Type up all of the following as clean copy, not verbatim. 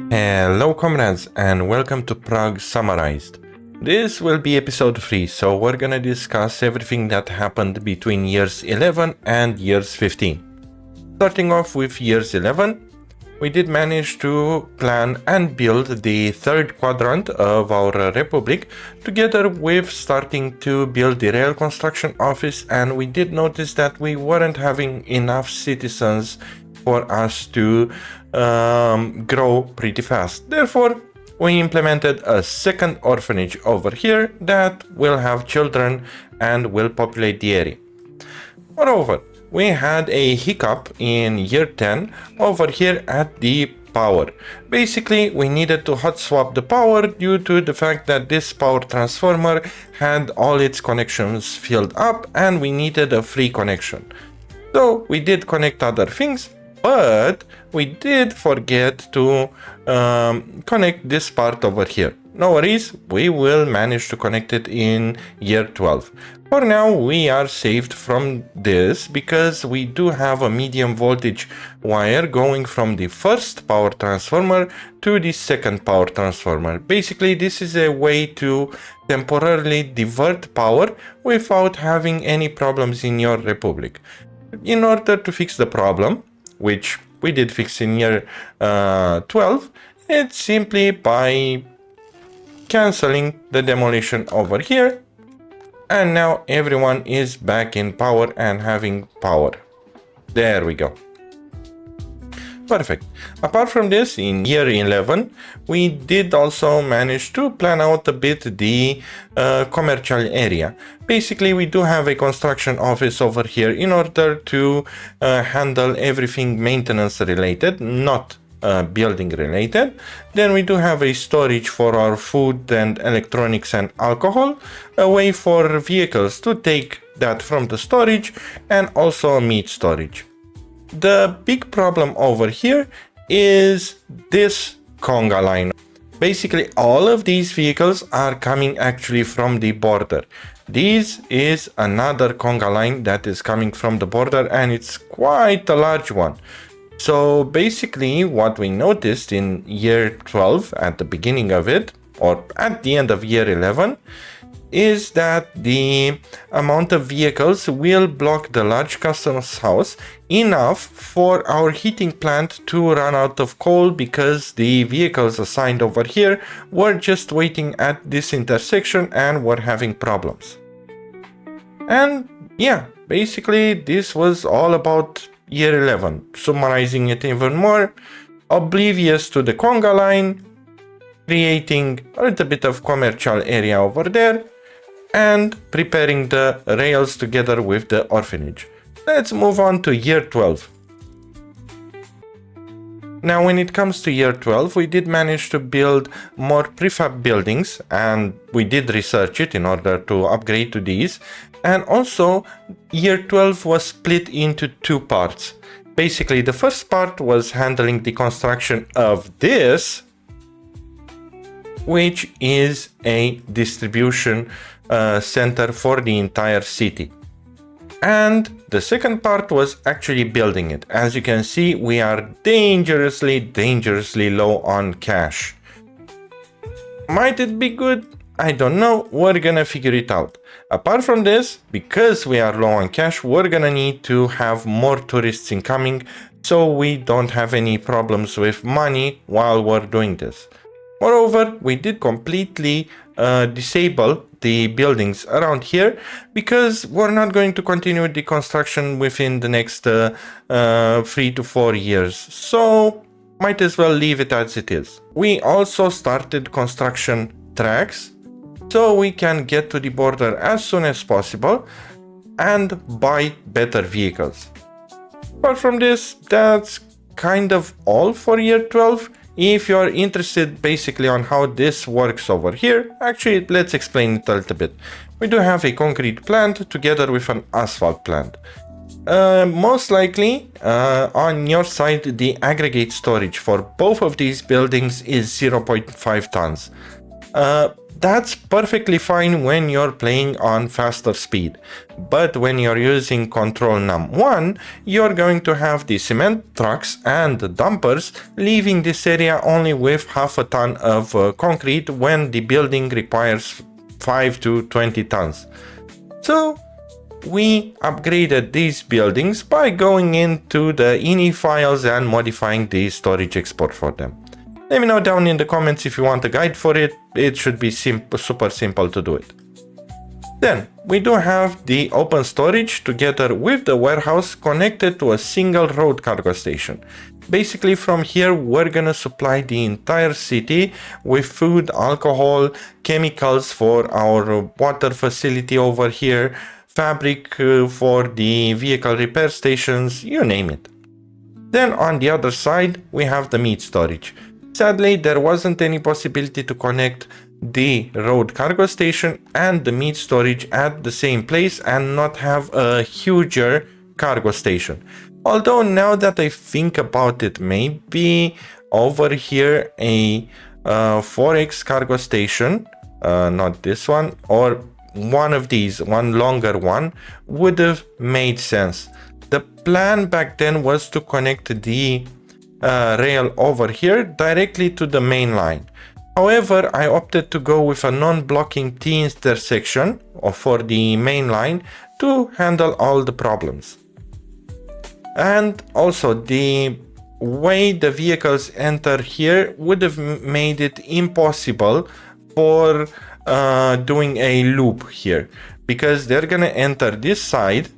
Hello comrades and welcome to Prague Summarized. This will be episode 3, so we're gonna discuss everything that happened between years 11 and years 15. Starting off with years 11, we did manage to plan and build the third quadrant of our republic together with starting to build the rail construction office, and we did notice that we weren't having enough citizens for us to grow pretty fast. Therefore, we implemented a second orphanage over here that will have children and will populate the area. Moreover, we had a hiccup in year 10 over here at the power. Basically, we needed to hot swap the power due to the fact that this power transformer had all its connections filled up and we needed a free connection. So we did connect other things, but we did forget to connect this part over here. No worries, we will manage to connect it in year 12. For now, we are saved from this because we do have a medium voltage wire going from the first power transformer to the second power transformer. Basically, this is a way to temporarily divert power without having any problems in your republic. In order to fix the problem, which we did fix in year 12, it's simply by cancelling the demolition over here, and now everyone is back in power and having power. There we go. Perfect. Apart from this, in year 11, we did also manage to plan out a bit the commercial area. Basically, we do have a construction office over here in order to handle everything maintenance related, not building related. Then we do have a storage for our food and electronics and alcohol, a way for vehicles to take that from the storage, and also a meat storage. The big problem over here is this conga line. Basically, all of these vehicles are coming actually from the border. This is another conga line that is coming from the border, and it's quite a large one. So basically, what we noticed in year 12 at the beginning of it, or at the end of year 11, is that the amount of vehicles will block the large customer's house enough for our heating plant to run out of coal, because the vehicles assigned over here were just waiting at this intersection and were having problems. And yeah, basically this was all about year 11. Summarizing it even more, oblivious to the conga line, creating a little bit of commercial area over there, and preparing the rails together with the orphanage. Let's move on to year 12. Now, when it comes to year 12, we did manage to build more prefab buildings, and we did research it in order to upgrade to these. And also, year 12 was split into two parts. Basically, the first part was handling the construction of this, which is a distribution center for the entire city. And the second part was actually building it. As you can see, we are dangerously low on cash. Might it be good? I don't know. We're gonna figure it out. Apart from this, because we are low on cash, we're gonna need to have more tourists incoming, so we don't have any problems with money while we're doing this. Moreover, we did completely disable the buildings around here because we're not going to continue the construction within the next 3 to 4 years. So might as well leave it as it is. We also started construction tracks so we can get to the border as soon as possible and buy better vehicles. Apart from this, that's kind of all for year 12. If you're interested basically on how this works over here, actually let's explain it a little bit. We do have a concrete plant together with an asphalt plant. Most likely on your side, the aggregate storage for both of these buildings is 0.5 tons. That's perfectly fine when you're playing on faster speed, but when you're using control num1, you're going to have the cement trucks and the dumpers leaving this area only with half a ton of concrete when the building requires 5 to 20 tons. So we upgraded these buildings by going into the ini files and modifying the storage export for them. Let me know down in the comments if you want a guide for it. It should be super simple to do it. Then we do have the open storage together with the warehouse connected to a single road cargo station. Basically from here we're gonna supply the entire city with food, alcohol, chemicals for our water facility over here, fabric for the vehicle repair stations, you name it. Then on the other side we have the meat storage. Sadly, there wasn't any possibility to connect the road cargo station and the meat storage at the same place and not have a huger cargo station. Although now that I think about it, maybe over here a 4x cargo station, not this one, or one of these, one longer one, would have made sense. The plan back then was to connect the rail over here directly to the main line. However, I opted to go with a non-blocking T-intersection for the main line to handle all the problems. And also the way the vehicles enter here would have made it impossible for doing a loop here, because they're gonna enter this side,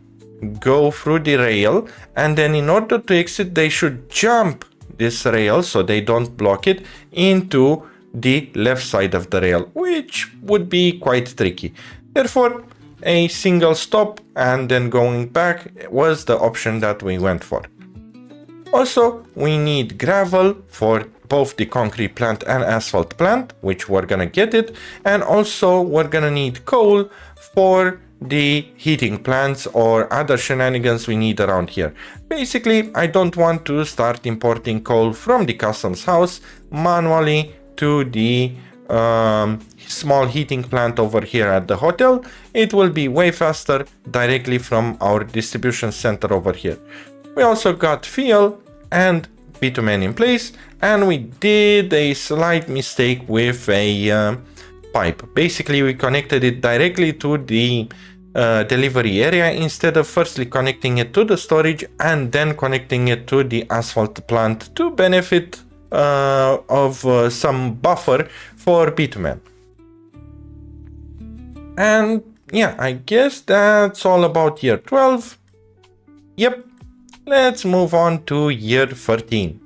go through the rail, and then in order to exit they should jump this rail so they don't block it into the left side of the rail, which would be quite tricky. Therefore, a single stop and then going back was the option that we went for. Also, we need gravel for both the concrete plant and asphalt plant, which we're gonna get it, and also we're gonna need coal for the heating plants or other shenanigans we need around here. Basically, I don't want to start importing coal from the customs house manually to the small heating plant over here at the hotel. It will be way faster directly from our distribution center over here. We also got fuel and bitumen in place, and we did a slight mistake with a pipe. Basically, we connected it directly to the delivery area instead of firstly connecting it to the storage and then connecting it to the asphalt plant to benefit of some buffer for bitumen. And yeah, I guess that's all about year 12. Yep, let's move on to year 13.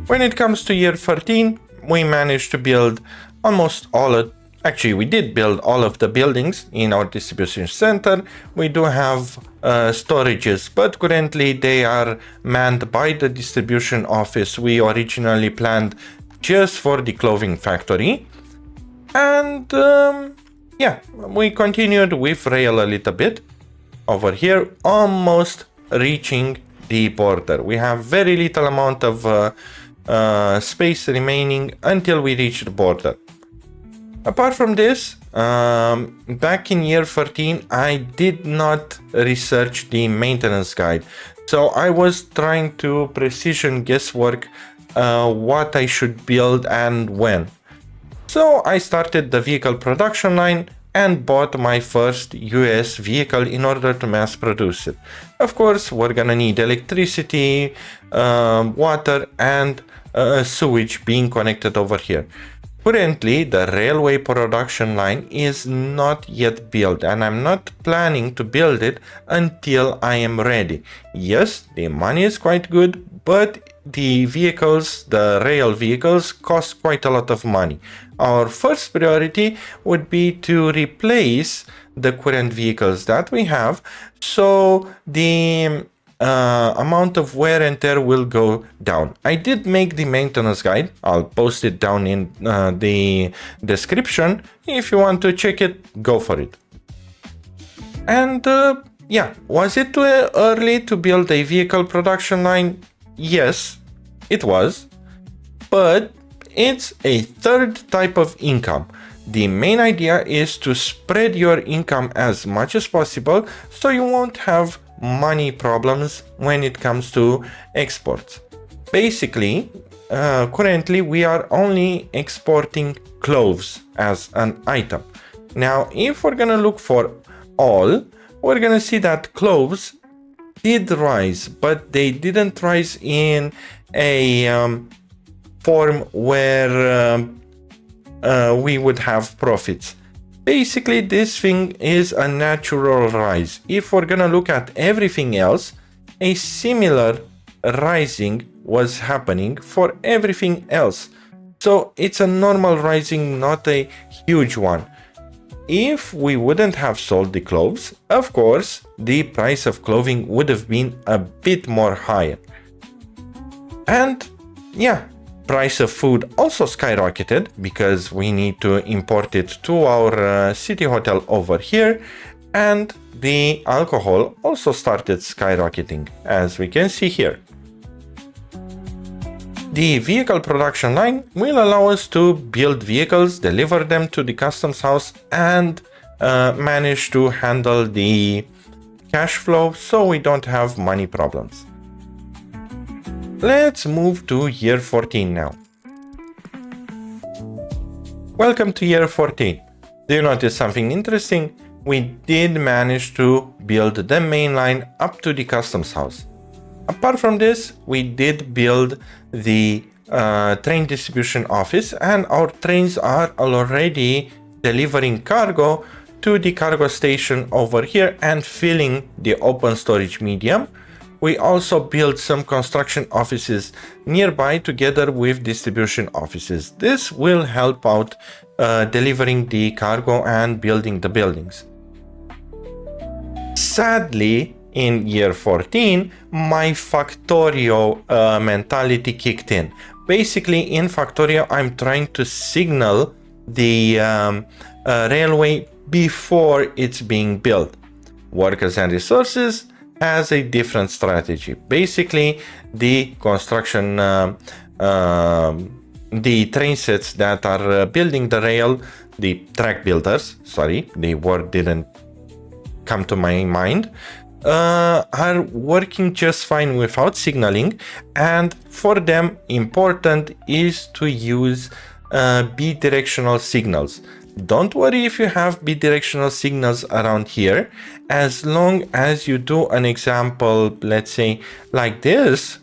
When it comes to year 13, we managed to build almost all of, actually we did build all of the buildings in our distribution center. We do have storages, but currently they are manned by the distribution office we originally planned just for the clothing factory. And yeah, we continued with rail a little bit over here, almost reaching the border. We have very little amount of space remaining until we reach the border. Apart from this, back in year 13, I did not research the maintenance guide. So I was trying to precision guesswork what I should build and when. So I started the vehicle production line and bought my first US vehicle in order to mass produce it. Of course, we're gonna need electricity, water, and sewage being connected over here. Currently, the railway production line is not yet built, and I'm not planning to build it until I am ready. Yes, the money is quite good, but the vehicles, the rail vehicles, cost quite a lot of money. Our first priority would be to replace the current vehicles that we have, so the amount of wear and tear will go down. I did make the maintenance guide. I'll post it down in the description. If you want to check it, go for it. And yeah, was it too early to build a vehicle production line? Yes, it was. But it's a third type of income. The main idea is to spread your income as much as possible so you won't have money problems when it comes to exports. Basically, currently we are only exporting clothes as an item. Now, if we're gonna look for all, we're gonna see that clothes did rise, but they didn't rise in a form where we would have profits. Basically, this thing is a natural rise. If we're gonna look at everything else, a similar rising was happening for everything else. So it's a normal rising, not a huge one. If we wouldn't have sold the clothes, of course, the price of clothing would have been a bit more higher. And yeah, price of food also skyrocketed because we need to import it to our city hotel over here, and the alcohol also started skyrocketing, as we can see here. The vehicle production line will allow us to build vehicles, deliver them to the customs house, and manage to handle the cash flow so we don't have money problems. Let's move to year 14 now. Welcome to year 14. Do you notice something interesting? We did manage to build the main line up to the customs house. Apart from this, we did build the train distribution office, and our trains are already delivering cargo to the cargo station over here and filling the open storage medium. We also built some construction offices nearby together with distribution offices. This will help out delivering the cargo and building the buildings. Sadly, in year 14, my Factorio mentality kicked in. Basically, in Factorio, I'm trying to signal the railway before it's being built. Workers and Resources has a different strategy. Basically, the construction, the train sets that are building the rail, the track builders, sorry, the word didn't come to my mind, are working just fine without signaling, and for them important is to use bidirectional signals. Don't worry if you have bidirectional signals around here, as long as you do an example, let's say like this,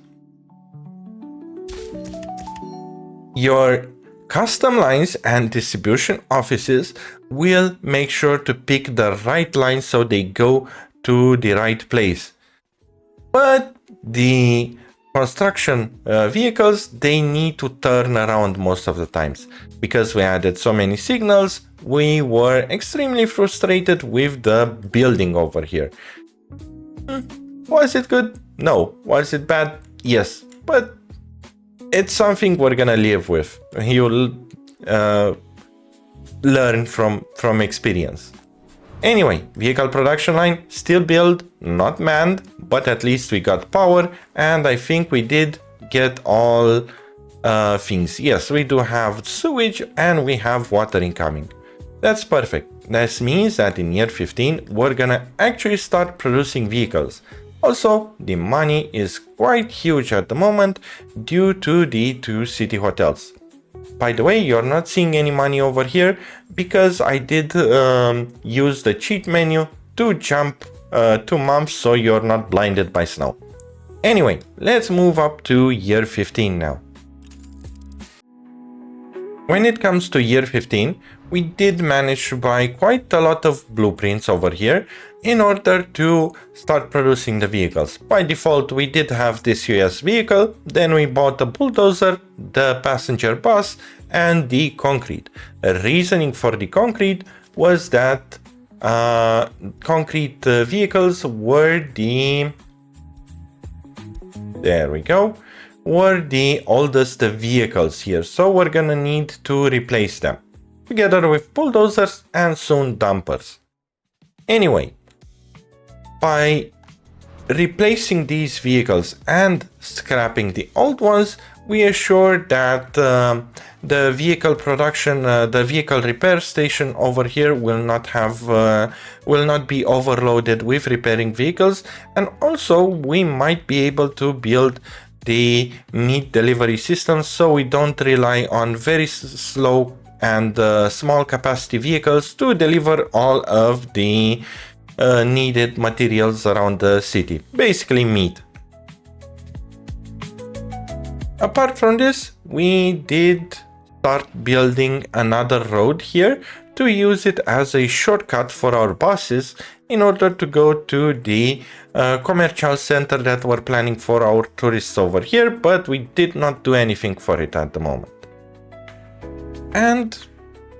your custom lines and distribution offices will make sure to pick the right line so they go to the right place. But the construction vehicles, they need to turn around most of the times. Because we added so many signals, we were extremely frustrated with the building over here. Was it good? No. Was it bad? Yes. But it's something we're gonna live with. You'll learn from experience. Anyway, vehicle production line still built, not manned, but at least we got power, and I think we did get all things. Yes, we do have sewage and we have water incoming. That's perfect. This means that in year 15 we're gonna actually start producing vehicles. Also, the money is quite huge at the moment due to the 2 city hotels. By the way, you're not seeing any money over here because I did use the cheat menu to jump 2 months so you're not blinded by snow. Anyway, let's move up to year 15 now. When it comes to year 15, we did manage to buy quite a lot of blueprints over here in order to start producing the vehicles. By default, we did have this US vehicle, then we bought the bulldozer, the passenger bus, and the concrete. A reasoning for the concrete was that concrete vehicles were the... There we go. Were the oldest vehicles here, so we're gonna need to replace them together with bulldozers and soon dumpers. Anyway, by replacing these vehicles and scrapping the old ones, we assure that the vehicle production, the vehicle repair station over here will not be overloaded with repairing vehicles, and also we might be able to build the meat delivery system so we don't rely on very slow and small capacity vehicles to deliver all of the needed materials around the city, basically meat. Apart from this, we did start building another road here to use it as a shortcut for our buses in order to go to the commercial center that we're planning for our tourists over here, but we did not do anything for it at the moment. And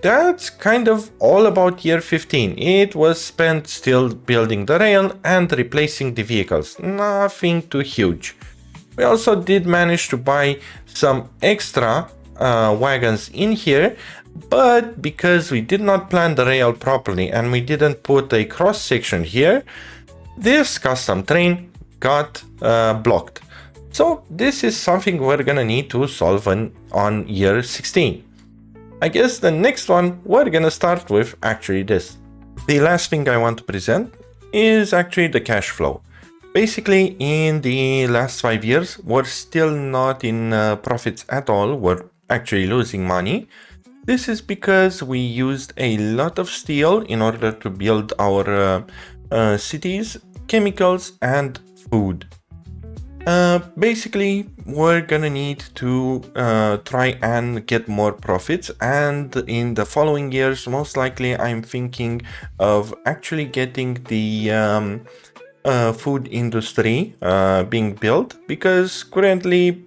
that's kind of all about year 15. It was spent still building the rail and replacing the vehicles, nothing too huge. We also did manage to buy some extra wagons in here, but because we did not plan the rail properly and we didn't put a cross section here, this custom train got blocked. So this is something we're gonna need to solve on year 16. I guess the next one we're gonna start with actually this. The last thing I want to present is actually the cash flow. Basically, in the last 5 years, we're still not in profits at all. We're actually losing money. This is because we used a lot of steel in order to build our cities, chemicals, and food. Basically, we're gonna need to try and get more profits, and in the following years, most likely I'm thinking of actually getting the food industry being built, because currently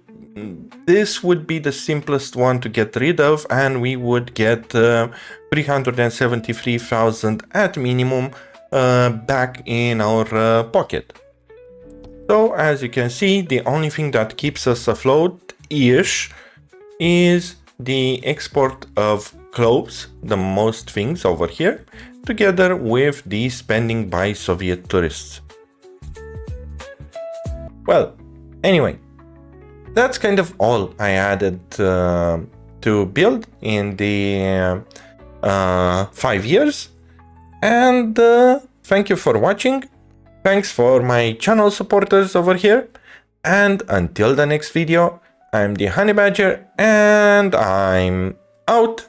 this would be the simplest one to get rid of, and we would get 373,000 at minimum back in our pocket. So as you can see, the only thing that keeps us afloat-ish is the export of clothes, the most things over here, together with the spending by Soviet tourists. Well, anyway, that's kind of all I added to build in the 5 years. And thank you for watching. Thanks for my channel supporters over here. And until the next video, I'm the Honey Badger and I'm out.